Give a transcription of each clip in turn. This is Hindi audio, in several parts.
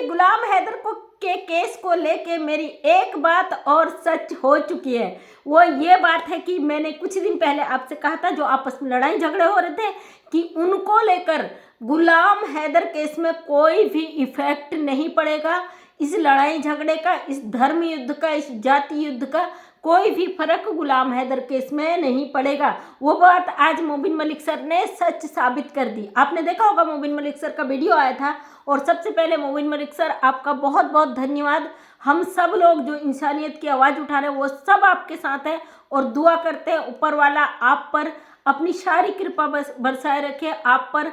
भाई गुलाम हैदर को के केस को लेके मेरी एक बात और सच हो चुकी है। वो ये बात है कि मैंने कुछ दिन पहले आपसे कहा था, जो आपस में लड़ाई झगड़े हो रहे थे, कि उनको लेकर गुलाम हैदर केस में कोई भी इफेक्ट नहीं पड़ेगा। इस लड़ाई झगड़े का, इस धर्म युद्ध का, इस जाति युद्ध का कोई भी फर्क गुलाम हैदर केस में नहीं पड़ेगा। वो बात आज मोबिन मलिक सर ने सच साबित कर दी। आपने देखा होगा मोबिन मलिक सर का वीडियो आया था, और सबसे पहले मोबिन मलिक सर आपका बहुत बहुत धन्यवाद। हम सब लोग जो इंसानियत की आवाज़ उठा रहे हैं वो सब आपके साथ है, और दुआ करते हैं ऊपर वाला आप पर अपनी सारी कृपा बरसाए रखे, आप पर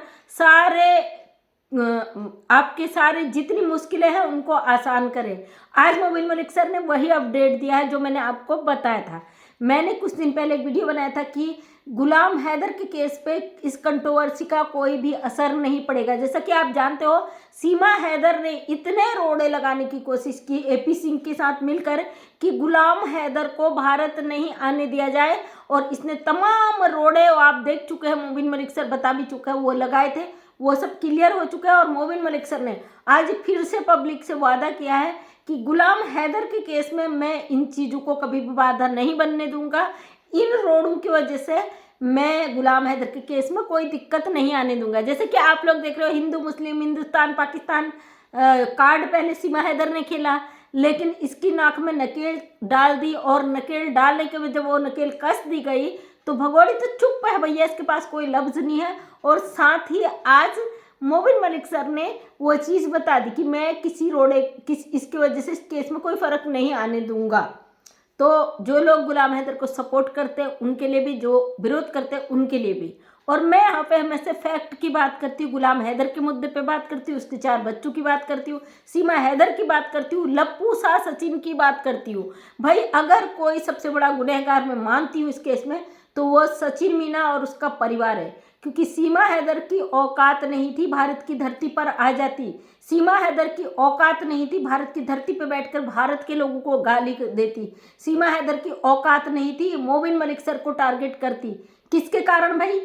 आपके सारे जितनी मुश्किलें हैं उनको आसान करें। आज मोबिन मलिक सर ने वही अपडेट दिया है जो मैंने आपको बताया था। मैंने कुछ दिन पहले एक वीडियो बनाया था कि गुलाम हैदर के केस पे इस कंट्रोवर्सी का कोई भी असर नहीं पड़ेगा। जैसा कि आप जानते हो, सीमा हैदर ने इतने रोड़े लगाने की कोशिश की एपी सिंह के साथ मिलकर कि गुलाम हैदर को भारत नहीं आने दिया जाए, और इसने तमाम रोड़े आप देख चुके हैं, मोबिन मलिक सर बता भी चुका है, वो लगाए थे, वो सब क्लियर हो चुका है। और मोबिन मलिक सर ने आज फिर से पब्लिक से वादा किया है कि गुलाम हैदर के केस में मैं इन चीज़ों को कभी भी बाधा नहीं बनने दूंगा। इन रोड़ों की वजह से मैं गुलाम हैदर के केस में कोई दिक्कत नहीं आने दूंगा। जैसे कि आप लोग देख रहे हो, हिंदू मुस्लिम, हिंदुस्तान पाकिस्तान कार्ड पहले सीमा हैदर ने खेला, लेकिन इसकी नाक में नकेल डाल दी, और नकेल डालने के बाद जब वो नकेल कस दी गई तो भगोड़ी तो चुप है भैया, इसके पास कोई लफ्ज़ नहीं है। और साथ ही आज मोबिन मलिक सर ने वो चीज़ बता दी कि मैं इसकी वजह से इस केस में कोई फ़र्क नहीं आने दूंगा। तो जो लोग गुलाम हैदर को सपोर्ट करते हैं उनके लिए भी, जो विरोध करते हैं उनके लिए भी। और मैं यहाँ पे हमेशा फैक्ट की बात करती हूँ, गुलाम हैदर के मुद्दे पे बात करती हूँ, उसके 4 बच्चों की बात करती हूँ, सीमा हैदर की बात करती हूँ, लप्पू शाह सचिन की बात करती हूँ। भाई अगर कोई सबसे बड़ा गुनहगार मैं मानती हूँ इस केस में, तो वो सचिन मीना और उसका परिवार है, क्योंकि सीमा हैदर की औकात नहीं थी भारत की धरती पर आ जाती। सीमा हैदर की औकात नहीं थी भारत की धरती पर बैठकर भारत के लोगों को गाली देती। सीमा हैदर की औकात नहीं थी मोबिन मलिक सर को टारगेट करती। किसके कारण भाई?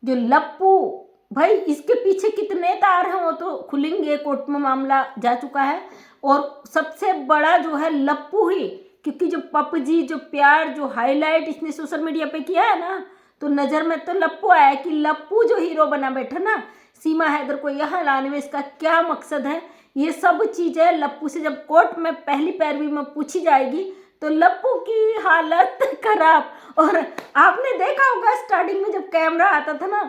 जो लप्पू, भाई इसके पीछे कितने तार हैं वो तो खुलेंगे, कोर्ट में मामला जा चुका है। और सबसे बड़ा जो है लप्पू ही, क्योंकि जो पबजी, जो प्यार, जो हाईलाइट इसने सोशल मीडिया पे किया है ना, तो नज़र में तो लप्पू आया कि लप्पू जो हीरो बना बैठा ना, सीमा हैदर को यहाँ लाने में इसका क्या मकसद है। ये सब चीज़ें लप्पू से जब कोर्ट में पहली पैरवी में पूछी जाएगी तो लप्पू की हालत खराब। और आपने देखा होगा स्टार्टिंग में जब कैमरा आता था ना,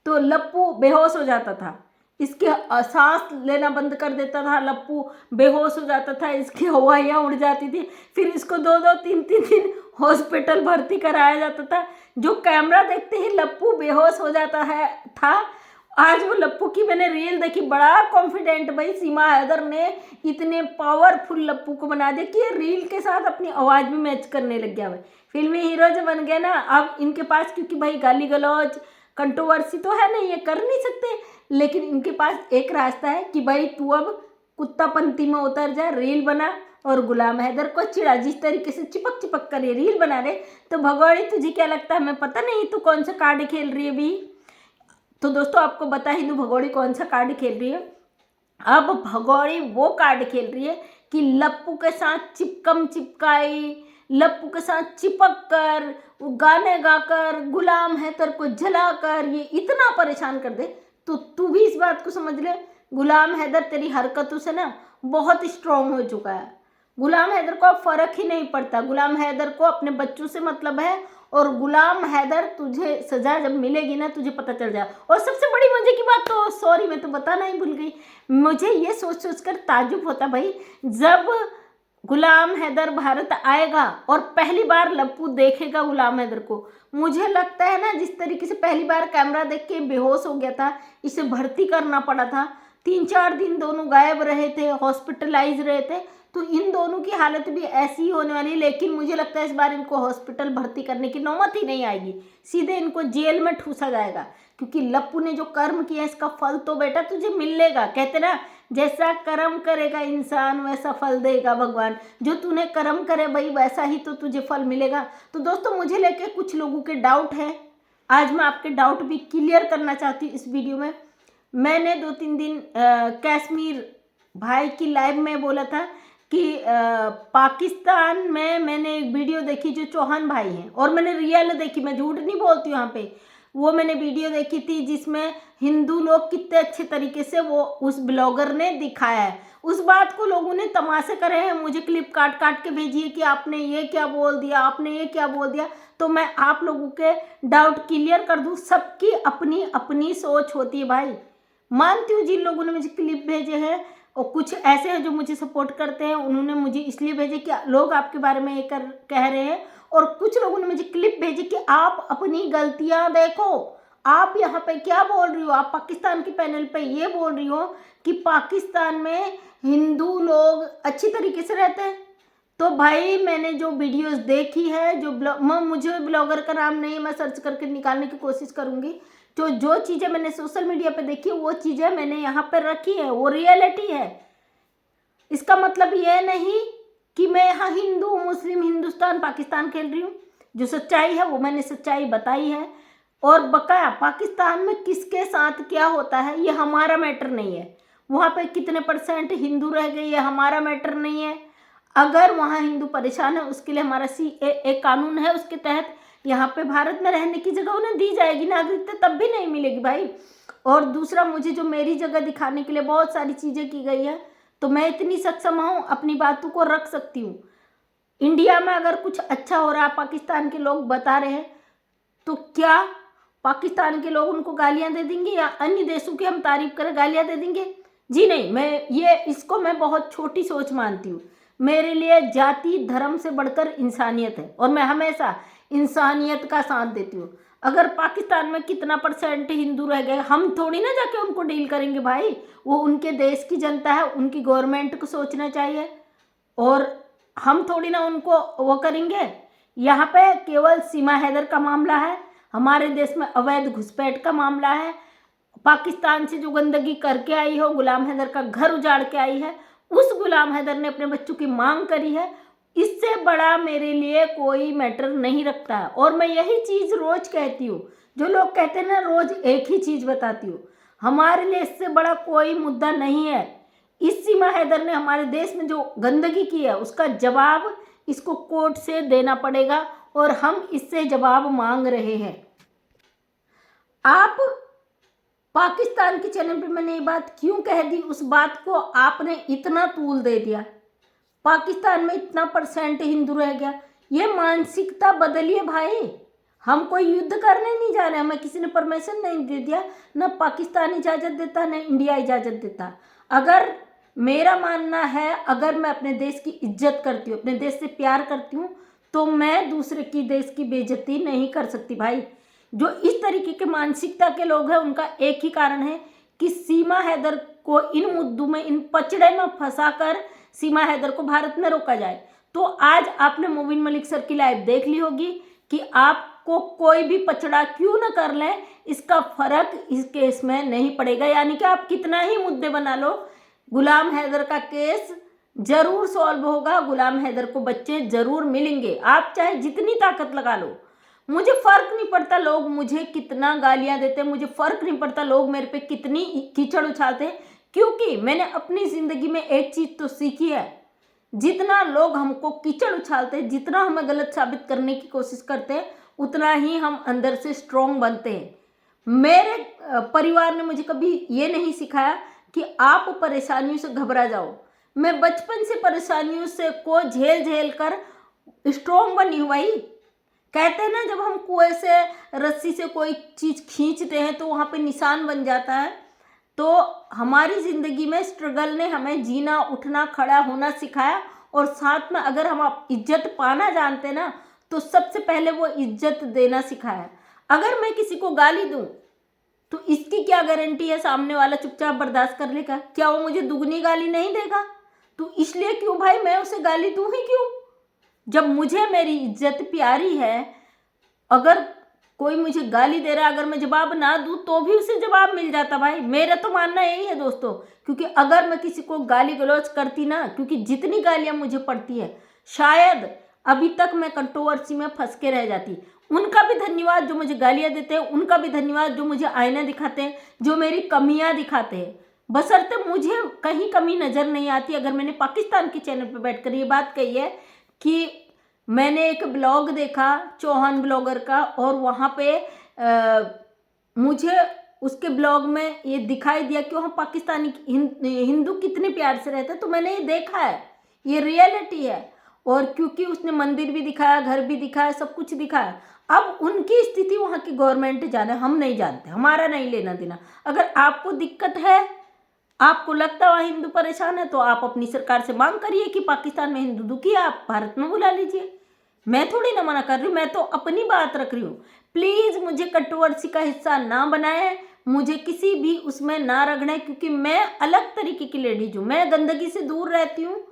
तो लप्पू बेहोश हो जाता था, इसके सांस लेना बंद कर देता था, लप्पू बेहोश हो जाता था, इसकी हवाइयाँ उड़ जाती थी, फिर इसको 2-2, 3-3 दिन हॉस्पिटल भर्ती कराया जाता था। जो कैमरा देखते ही लप्पू बेहोश हो जाता था। आज वो लप्पू की मैंने रील देखी, बड़ा कॉन्फिडेंट भाई सीमा हैदर ने इतने पावरफुल लप्पू को बना दिया कि ये रील के साथ अपनी आवाज़ भी मैच करने लग गया। भाई फिल्मी हीरो जो बन गया ना अब इनके पास, क्योंकि भाई गाली गलौज कंट्रोवर्सी तो है नहीं, ये कर नहीं सकते, लेकिन इनके पास एक रास्ता है कि भाई तू अब कुत्तापंती में उतर जा, रील बना और गुलाम हैदर को चिढ़ा। जिस तरीके से चिपक चिपक कर ये रील बना रहे, तो भगोड़ी तुझे क्या लगता है हमें पता नहीं तू कौन सा कार्ड खेल रही है भी? तो दोस्तों आपको बता ही दूँ भगोड़ी कौन सा कार्ड खेल रही है। अब भगोड़ी वो कार्ड खेल रही है कि लप्पू के साथ चिपकम चिपकाई, लप्पू के साथ चिपक कर, वो गाने गाकर, गुलाम हैदर को जलाकर ये इतना परेशान कर दे। तो तू भी इस बात को समझ ले, गुलाम हैदर तेरी हरकतों से ना बहुत स्ट्रांग हो चुका है। गुलाम हैदर को अब फर्क ही नहीं पड़ता, गुलाम हैदर को अपने बच्चों से मतलब है, और गुलाम हैदर तुझे सजा जब मिलेगी ना तुझे पता चल जाए। और सबसे बड़ी मजे की बात तो, सॉरी मैं तो बताना ही भूल गई, मुझे ये सोच सोच कर ताज्जुब होता भाई, जब गुलाम हैदर भारत आएगा और पहली बार लप्पू देखेगा गुलाम हैदर को, मुझे लगता है ना जिस तरीके से पहली बार कैमरा देख के बेहोश हो गया था, इसे भर्ती करना पड़ा था, 3-4 दिन दोनों गायब रहे थे, हॉस्पिटलाइज रहे थे, तो इन दोनों की हालत भी ऐसी ही होने वाली है। लेकिन मुझे लगता है इस बार इनको हॉस्पिटल भर्ती करने की नौबत ही नहीं आएगी, सीधे इनको जेल में ठूसा जाएगा, क्योंकि लप्पू ने जो कर्म किया इसका फल तो बेटा तुझे मिलेगा। कहते ना जैसा कर्म करेगा इंसान वैसा फल देगा भगवान, जो तूने कर्म करे भाई वैसा ही तो तुझे फल मिलेगा। तो दोस्तों मुझे लेके कुछ लोगों के डाउट है, आज मैं आपके डाउट भी क्लियर करना चाहती हूँ इस वीडियो में। मैंने 2-3 दिन कश्मीर भाई की लाइव में बोला था कि पाकिस्तान में मैंने एक वीडियो देखी जो चौहान भाई हैं, और मैंने रियल देखी, मैं झूठ नहीं बोलती हूँ यहाँ पे। वो मैंने वीडियो देखी थी जिसमें हिंदू लोग कितने अच्छे तरीके से वो उस ब्लॉगर ने दिखाया है। उस बात को लोगों ने तमाशे करे हैं, मुझे क्लिप काट काट के भेजिए कि आपने ये क्या बोल दिया, आपने ये क्या बोल दिया। तो मैं आप लोगों के डाउट क्लियर कर दूँ, सबकी अपनी अपनी सोच होती है भाई। मानती हूँ जिन लोगों ने मुझे क्लिप भेजे हैं, और कुछ ऐसे हैं जो मुझे सपोर्ट करते हैं, उन्होंने मुझे इसलिए भेजे कि लोग आपके बारे में ये कह रहे हैं, और कुछ लोगों ने मुझे क्लिप भेजी कि आप अपनी गलतियां देखो। आप यहाँ पे क्या बोल रही हो, आप पाकिस्तान के पैनल पे ये बोल रही हो कि पाकिस्तान में हिंदू लोग अच्छी तरीके से रहते हैं। तो भाई मैंने जो वीडियोस देखी है, मुझे ब्लॉगर का नाम नहीं, मैं सर्च करके निकालने की कोशिश करूंगी। तो जो चीज़ें मैंने सोशल मीडिया पे देखी वो चीज़ें मैंने यहाँ पर रखी है, वो रियलिटी है। इसका मतलब ये नहीं कि मैं यहाँ हिंदू मुस्लिम हिंदुस्तान पाकिस्तान खेल रही हूँ। जो सच्चाई है वो मैंने सच्चाई बताई है, और बकाया पाकिस्तान में किसके साथ क्या होता है ये हमारा मैटर नहीं है। वहाँ पे कितने % हिंदू रह गए ये हमारा मैटर नहीं है। अगर वहाँ हिंदू परेशान है उसके लिए हमारा CAA कानून है, उसके तहत यहाँ पे भारत में रहने की जगह उन्हें दी जाएगी, नागरिकता तब भी नहीं मिलेगी भाई। और दूसरा, मुझे जो मेरी जगह दिखाने के लिए बहुत सारी चीज़ें की गई है, तो मैं इतनी सक्षम हूँ, अपनी बातों को रख सकती हूँ। इंडिया में अगर कुछ अच्छा हो रहा है, पाकिस्तान के लोग बता रहे हैं, तो क्या पाकिस्तान के लोग उनको गालियां दे देंगे, या अन्य देशों की हम तारीफ करें गालियां दे देंगे? जी नहीं, इसको मैं बहुत छोटी सोच मानती हूँ। मेरे लिए जाति धर्म से बढ़कर इंसानियत है, और मैं हमेशा इंसानियत का साथ देती हूँ। अगर पाकिस्तान में कितना % हिंदू रह गए, हम थोड़ी ना जाके उनको डील करेंगे भाई। वो उनके देश की जनता है, उनकी गवर्नमेंट को सोचना चाहिए, और हम थोड़ी ना उनको वो करेंगे। यहाँ पे केवल सीमा हैदर का मामला है, हमारे देश में अवैध घुसपैठ का मामला है। पाकिस्तान से जो गंदगी करके आई हो, गुलाम हैदर का घर उजाड़ के आई है, उस गुलाम हैदर ने अपने बच्चों की मांग करी है। इससे बड़ा मेरे लिए कोई मैटर नहीं रखता है। और मैं यही चीज़ रोज कहती हूँ, जो लोग कहते हैं ना रोज एक ही चीज़ बताती हूँ, हमारे लिए इससे बड़ा कोई मुद्दा नहीं है। इस सीमा हैदर ने हमारे देश में जो गंदगी की है उसका जवाब इसको कोर्ट से देना पड़ेगा, और हम इससे जवाब मांग रहे हैं। आप पाकिस्तान के चैनल पे मैंने ये बात क्यों कह दी, उस बात को आपने इतना तूल दे दिया। पाकिस्तान में इतना % हिंदू रह गया, ये मानसिकता बदलिए भाई। हम कोई युद्ध करने नहीं जा रहे, हमें किसी ने परमिशन नहीं दे दिया, न पाकिस्तान इजाज़त देता न इंडिया इजाज़त देता। अगर मेरा मानना है, अगर मैं अपने देश की इज्जत करती हूँ, अपने देश से प्यार करती हूँ, तो मैं दूसरे की देश की बेइज्जती नहीं कर सकती भाई। जो इस तरीके के मानसिकता के लोग हैं उनका एक ही कारण है कि सीमा हैदर को इन मुद्दों में, इन पचड़े में फंसाकर सीमा हैदर को भारत में रोका जाए। तो आज आपने मोबिन मलिक सर की लाइव देख ली होगी कि आपको कोई भी पचड़ा क्यों न कर लें, इसका फर्क इस केस में नहीं पड़ेगा। यानी कि आप कितना ही मुद्दे बना लो, गुलाम हैदर का केस जरूर सॉल्व होगा, गुलाम हैदर को बच्चे जरूर मिलेंगे। आप चाहे जितनी ताकत लगा लो, मुझे फर्क नहीं पड़ता लोग मुझे कितना गालियां देते हैं, मुझे फर्क नहीं पड़ता लोग मेरे पे कितनी कीचड़ उछालते हैं, क्योंकि मैंने अपनी जिंदगी में एक चीज तो सीखी है, जितना लोग हमको कीचड़ उछालते हैं, जितना हमें गलत साबित करने की कोशिश करते हैं, उतना ही हम अंदर से स्ट्रोंग बनते हैं। मेरे परिवार ने मुझे कभी ये नहीं सिखाया कि आप परेशानियों से घबरा जाओ। मैं बचपन से परेशानियों से को झेल झेल कर स्ट्रोंग बनी हूँ भाई। कहते हैं ना, जब हम कुएं से रस्सी से कोई चीज़ खींचते हैं तो वहाँ पे निशान बन जाता है। तो हमारी ज़िंदगी में स्ट्रगल ने हमें जीना, उठना, खड़ा होना सिखाया, और साथ में अगर हम आप इज्जत पाना जानते ना, तो सबसे पहले वो इज्जत देना सिखाया। अगर मैं किसी को गाली दूँ तो इसकी क्या गारंटी है सामने वाला चुपचाप बर्दाश्त कर लेगा? क्या वो मुझे दुगनी गाली नहीं देगा? तो इसलिए क्यों भाई मैं उसे गाली दूँ ही क्यों, जब मुझे मेरी इज्जत प्यारी है। अगर कोई मुझे गाली दे रहा है, अगर मैं जवाब ना दूँ तो भी उसे जवाब मिल जाता भाई। मेरा तो मानना यही है दोस्तों, क्योंकि अगर मैं किसी को गाली गलौज करती ना, क्योंकि जितनी गालियाँ मुझे पड़ती है शायद अभी तक मैं कंट्रोवर्सी में फंस के रह जाती। उनका भी धन्यवाद जो मुझे गालियाँ देते हैं, उनका भी धन्यवाद जो मुझे आईना दिखाते हैं, जो मेरी कमियाँ दिखाते हैं। बशर्ते मुझे कहीं कमी नज़र नहीं आती। अगर मैंने पाकिस्तान के चैनल पर बैठकर ये बात कही है कि मैंने एक ब्लॉग देखा चौहान ब्लॉगर का, और वहाँ पे मुझे उसके ब्लॉग में ये दिखाई दिया कि वहाँ पाकिस्तानी हिंदू कितने प्यार से रहते हैं, तो मैंने ये देखा है, ये रियलिटी है। और क्योंकि उसने मंदिर भी दिखाया, घर भी दिखाया, सब कुछ दिखाया। अब उनकी स्थिति वहाँ की गवर्नमेंट जाने, हम नहीं जानते, हमारा नहीं लेना देना। अगर आपको दिक्कत है, आपको लगता है वहाँ हिंदू परेशान है, तो आप अपनी सरकार से मांग करिए कि पाकिस्तान में हिंदू दुखी है, आप भारत में बुला लीजिए। मैं थोड़ी ना मना कर रही हूँ, मैं तो अपनी बात रख रही हूँ। प्लीज़ मुझे कंट्रोवर्सी का हिस्सा ना बनाए, मुझे किसी भी उसमें ना रगड़े, क्योंकि मैं अलग तरीके की लेडीज हूँ, मैं गंदगी से दूर रहती हूँ।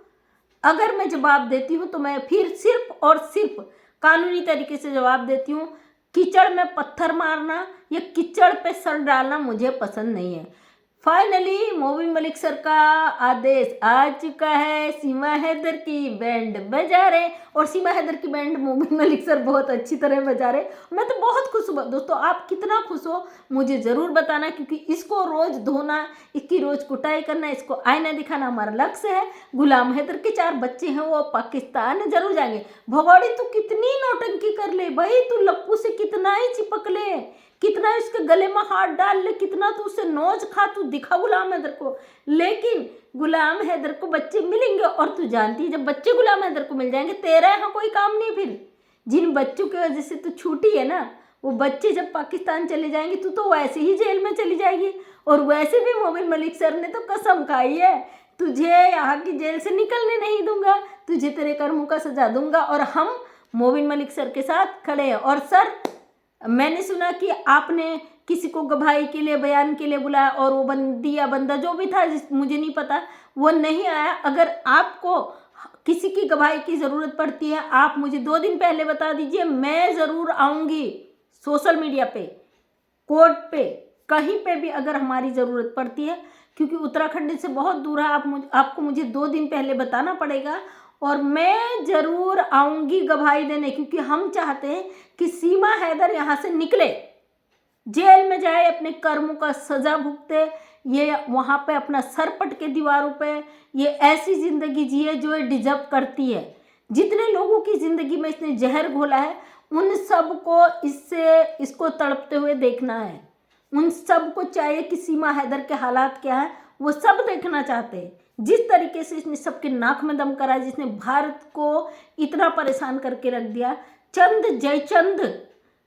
अगर मैं जवाब देती हूँ तो मैं फिर सिर्फ और सिर्फ कानूनी तरीके से जवाब देती हूँ। कीचड़ में पत्थर मारना या कीचड़ पे सर डालना मुझे पसंद नहीं है। फाइनली मोबिन मलिक सर का आदेश आ चुका है, सीमा हैदर की बैंड बजा रहे, और सीमा हैदर की बैंड मोबिन मलिक सर बहुत अच्छी तरह बजा रहे। मैं तो बहुत खुश हूँ दोस्तों, आप कितना खुश हो मुझे ज़रूर बताना, क्योंकि इसको रोज़ धोना, इसकी रोज़ कुटाई करना, इसको आईना दिखाना हमारा लक्ष्य है। गुलाम हैदर के 4 बच्चे हैं, वो पाकिस्तान जरूर जाएंगे। भगौड़ी तू कितनी नौटंकी कर ले भाई, तू लप्पू से कितना ही चिपक ले, कितना इसके गले में हाथ डाल ले, कितना तू उससे नोच खा, तू दिखा गुलाम हैदर को। लेकिन गुलाम हैदर को बच्चे मिलेंगे, और तू जानती है जब बच्चे गुलाम हैदर को मिल जाएंगे, तेरा यहाँ कोई काम नहीं। फिर जिन बच्चों की वजह से तू छूटी है ना, वो बच्चे जब पाकिस्तान चले जाएंगे, तू तो वैसे ही जेल में चली जाएगी। और वैसे भी मोबिन मलिक सर ने तो कसम खाई है, तुझे यहाँ की जेल से निकलने नहीं दूंगा, तुझे तेरे कर्मों का सजा दूंगा। और हम मोबिन मलिक सर के साथ खड़े हैं। और सर, मैंने सुना कि आपने किसी को गवाही के लिए, बयान के लिए बुलाया, और वो बंदी या बंदा जो भी था, मुझे नहीं पता, वो नहीं आया। अगर आपको किसी की गवाही की ज़रूरत पड़ती है, आप मुझे 2 दिन पहले बता दीजिए, मैं ज़रूर आऊँगी। सोशल मीडिया पे, कोर्ट पे, कहीं पे भी अगर हमारी ज़रूरत पड़ती है, क्योंकि उत्तराखंड से बहुत दूर है, आपको मुझे 2 दिन पहले बताना पड़ेगा, और मैं ज़रूर आऊँगी गवाही देने। क्योंकि हम चाहते हैं कि सीमा हैदर यहाँ से निकले, जेल में जाए, अपने कर्मों का सज़ा भुगते, ये वहाँ पे अपना सर पटके दीवारों पे, ये ऐसी ज़िंदगी जिए जो ये डिजर्व करती है। जितने लोगों की ज़िंदगी में इसने जहर घोला है, उन सब को इसको तड़पते हुए देखना है। उन सब को चाहिए कि सीमा हैदर के हालात क्या है, वो सब देखना चाहते हैं। जिस तरीके से इसने सबके नाक में दम करा, जिसने भारत को इतना परेशान करके रख दिया। चंद जयचंद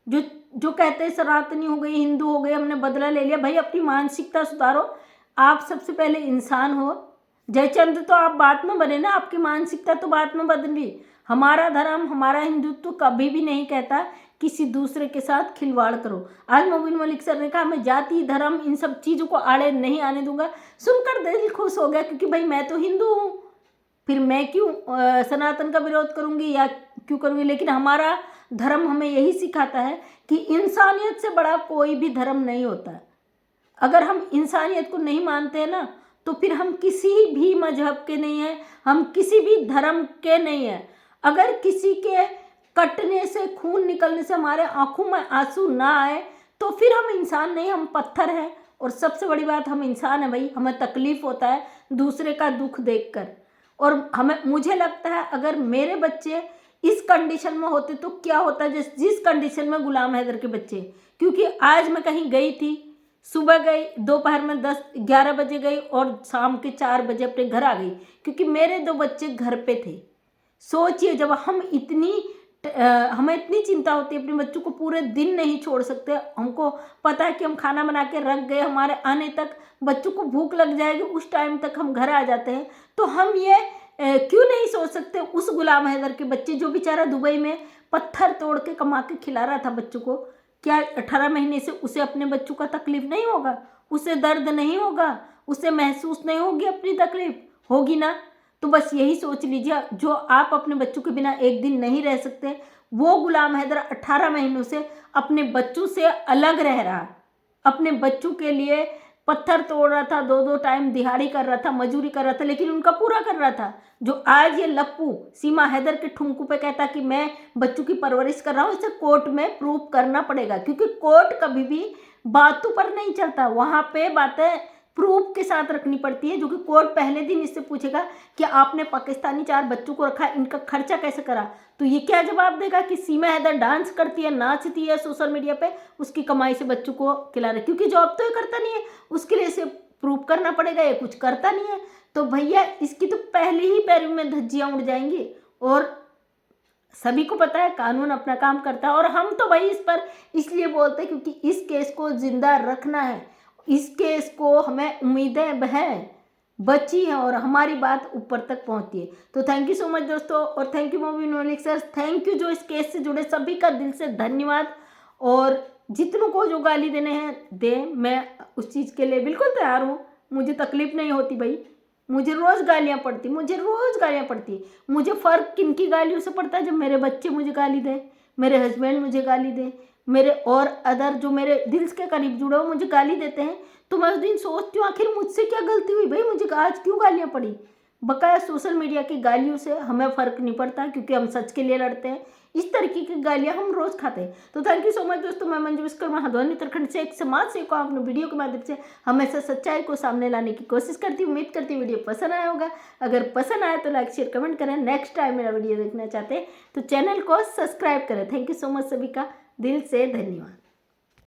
जो कहते हैं सनातनी हो गई, हिंदू हो गए, हमने बदला ले लिया। भाई अपनी मानसिकता सुधारो, आप सबसे पहले इंसान हो। जयचंद तो आप बाद में बने ना, आपकी मानसिकता तो बाद में बदली। हमारा धर्म, हमारा हिंदुत्व कभी भी नहीं कहता किसी दूसरे के साथ खिलवाड़ करो। आज मोबिन मलिक सर ने कहा, मैं जाति, धर्म, इन सब चीज़ों को आड़े नहीं आने दूंगा। सुनकर दिल खुश हो गया, क्योंकि भाई मैं तो हिंदू हूँ, फिर मैं क्यों सनातन का विरोध करूँगी या क्यों करूँगी। लेकिन हमारा धर्म हमें यही सिखाता है कि इंसानियत से बड़ा कोई भी धर्म नहीं होता। अगर हम इंसानियत को नहीं मानते हैं ना, तो फिर हम किसी भी मजहब के नहीं हैं, हम किसी भी धर्म के नहीं हैं। अगर किसी के कटने से, खून निकलने से हमारे आंखों में आंसू ना आए, तो फिर हम इंसान नहीं, हम पत्थर हैं। और सबसे बड़ी बात, हम इंसान हैं भाई, हमें तकलीफ़ होता है दूसरे का दुख देखकर। और मुझे लगता है अगर मेरे बच्चे इस कंडीशन में होते तो क्या होता, जिस कंडीशन में गुलाम हैदर के बच्चे। क्योंकि आज मैं कहीं गई थी, सुबह गई, दोपहर में 10-11 बजे गई, और शाम के 4 बजे अपने घर आ गई, क्योंकि मेरे 2 बच्चे घर पे थे। सोचिए, जब हमें इतनी चिंता होती है, अपने बच्चों को पूरे दिन नहीं छोड़ सकते। हमको पता है कि हम खाना बना के रख गए, हमारे आने तक बच्चों को भूख लग जाएगी, उस टाइम तक हम घर आ जाते हैं। तो हम ये क्यों नहीं सोच सकते उस गुलाम हैदर के बच्चे, जो बेचारा दुबई में पत्थर तोड़ के कमा के खिला रहा था बच्चों को, क्या 18 महीने से उसे अपने बच्चों का तकलीफ नहीं होगा, उसे दर्द नहीं होगा, उसे महसूस नहीं होगी अपनी तकलीफ, होगी ना। तो बस यही सोच लीजिए, जो आप अपने बच्चों के बिना एक दिन नहीं रह सकते, वो गुलाम हैदर 18 महीनों से अपने बच्चों से अलग रह रहा, अपने बच्चों के लिए पत्थर तोड़ रहा था, 2-2 टाइम दिहाड़ी कर रहा था, मजूरी कर रहा था, लेकिन उनका पूरा कर रहा था। जो आज ये लप्पू सीमा हैदर के ठुमकू पे कहता कि मैं बच्चों की परवरिश कर रहा हूँ, इसे कोर्ट में प्रूव करना पड़ेगा। क्योंकि कोर्ट कभी भी बातों पर नहीं चलता, वहाँ पे बातें प्रूफ के साथ रखनी पड़ती है, जो कि कोर्ट पहले दिन इससे पूछेगा कि आपने पाकिस्तानी 4 बच्चों को रखा, इनका खर्चा कैसे करा। तो ये क्या जवाब देगा कि सीमा हैदर डांस करती है, नाचती है सोशल मीडिया पे, उसकी कमाई से बच्चों को खिला रहे, क्योंकि जॉब तो ये करता नहीं है, उसके लिए इसे प्रूफ करना पड़ेगा, ये कुछ करता नहीं है। तो भैया इसकी तो पहले ही पैरों में धज्जियाँ उड़ जाएंगी। और सभी को पता है कानून अपना काम करता है, और हम तो भाई इस पर इसलिए बोलते हैं क्योंकि इस केस को जिंदा रखना है, इस केस को हमें उम्मीदें हैं बची है और हमारी बात ऊपर तक पहुंचती है। तो थैंक यू सो मच दोस्तों, और thank you Mobin Malik sir, thank you जो इस केस से जुड़े सभी का दिल से धन्यवाद। और जितनों को जो गाली देने हैं दे, मैं उस चीज़ के लिए बिल्कुल तैयार हूँ, मुझे तकलीफ नहीं होती भाई, मुझे रोज़ गालियाँ पड़ती, मुझे फ़र्क किन की गालियों से पड़ता है, जब मेरे बच्चे मुझे गाली दें, मेरे हस्बैंड मुझे गाली दें, मेरे और अदर जो मेरे दिल के करीब जुड़े हो मुझे गाली देते हैं, तो मैं उस दिन सोचती हूँ आखिर मुझसे क्या गलती हुई भाई, मुझे आज क्यों गालियाँ पड़ी। बकाया सोशल मीडिया की गालियों से हमें फ़र्क नहीं पड़ता क्योंकि हम सच के लिए लड़ते हैं, इस तरीके की गालियाँ हम रोज़ खाते हैं। तो थैंक यू सो मच दोस्तों, मैं मंजू विश्वकर्मा हल्द्वानी उत्तराखंड से एक समाज सेवक हूँ, अपने वीडियो के माध्यम से हमेशा सच्चाई को सामने लाने की कोशिश करती हूँ। उम्मीद करती हूँ वीडियो पसंद आया होगा, अगर पसंद आया तो लाइक शेयर कमेंट करें, नेक्स्ट टाइम मेरा वीडियो देखना चाहते हैं तो चैनल को सब्सक्राइब करें। थैंक यू सो मच, सभी का दिल से धन्यवाद।